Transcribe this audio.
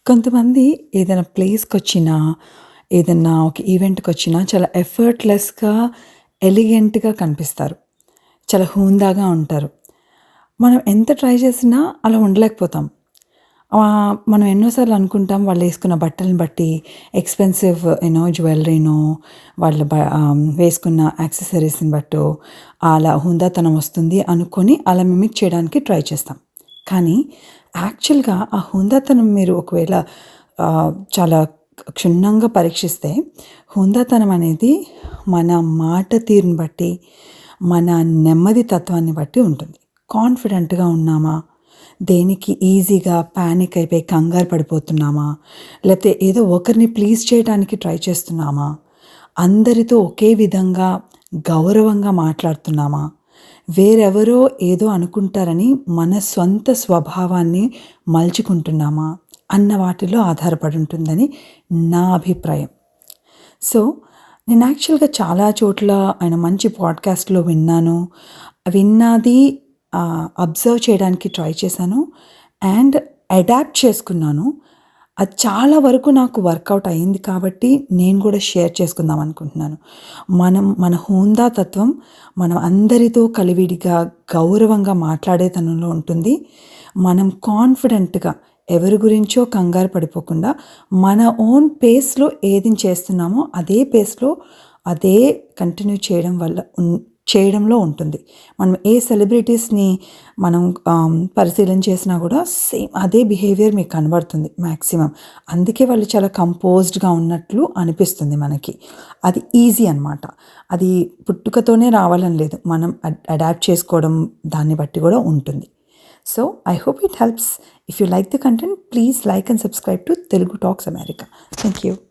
కొంతమంది ఏదైనా ప్లేస్‌కొచ్చినా, ఏదన్నా ఒక ఈవెంట్‌కొచ్చినా చాలా ఎఫర్ట్‌లెస్‌గా, ఎలిగెంట్‌గా కనిపిస్తారు. చాలా హుందాగా ఉంటారు. మనం ఎంత ట్రై చేసినా అలా ఉండలేకపోతాం. మనం ఎన్నో సార్లు అనుకుంటాం వాళ్ళేసుకున్న బట్టలను బట్టి, ఎక్స్‌పెన్సివ్ జ్యువెల్లరీనో, వేసుకున్న యాక్సెసరీస్‌ని బట్టో అలా హుందాతనం వస్తుంది అనుకోని అలా మిమిక్ చేయడానికి ట్రై చేస్తాం. కానీ యాక్చువల్‌గా ఆ హుందాతనం మీరు ఒకవేళ చాలా క్షుణ్ణంగా పరీక్షిస్తే హుందాతనం అనేది మన మాట తీరుని బట్టి, మన నెమ్మది తత్వాన్ని బట్టి ఉంటుంది. కాన్ఫిడెంట్‌గా ఉన్నామా? దేనికి ఈజీగా పానిక్ అయిపోయి కంగారు పడిపోతున్నామా? లేకపోతే ఏదో ఒకరిని ప్లీజ్ చేయడానికి ట్రై చేస్తున్నామా? అందరితో ఒకే విధంగా గౌరవంగా మాట్లాడుతున్నామా? వేరెవరో ఏదో అనుకుంటారని మన సొంత స్వభావాన్ని మలుచుకుంటున్నామా? అన్న వాటిలో ఆధారపడి ఉంటుందని నా అభిప్రాయం. సో, నేను యాక్చువల్‌గా చాలా చోట్ల ఆయన మంచి పాడ్‌కాస్ట్‌లో విన్నాను. విన్నది అబ్జర్వ్ చేయడానికి ట్రై చేశాను. అండ్ అడాప్ట్ చేసుకున్నాను. అది చాలా వరకు నాకు వర్కౌట్ అయింది కాబట్టి నేను కూడా షేర్ చేసుకుందాం అనుకుంటున్నాను. మన హుందాతత్వం మనం అందరితో కలివిడిగా, గౌరవంగా మాట్లాడేతనంలో ఉంటుంది. మనం కాన్ఫిడెంట్‌గా ఎవరి గురించో కంగారు పడిపోకుండా మన ఓన్ పేస్‌లో ఏది చేస్తున్నామో అదే పేస్‌లో అదే కంటిన్యూ చేయడంలో ఉంటుంది. మనం ఏ సెలబ్రిటీస్‌ని మనం పరిశీలన చేసినా కూడా సేమ్ అదే బిహేవియర్ మీకు కనబడుతుంది మాక్సిమం. అందుకే వాళ్ళు చాలా కంపోజ్డ్‌గా ఉన్నట్లు అనిపిస్తుంది మనకి. అది ఈజీ అనమాట. అది పుట్టుకతోనే రావాలని లేదు. మనం అడాప్ట్ చేసుకోవడం దాన్ని బట్టి కూడా ఉంటుంది. So, I hope it helps. If you like the content, please like and subscribe to Telugu Talks America. Thank you.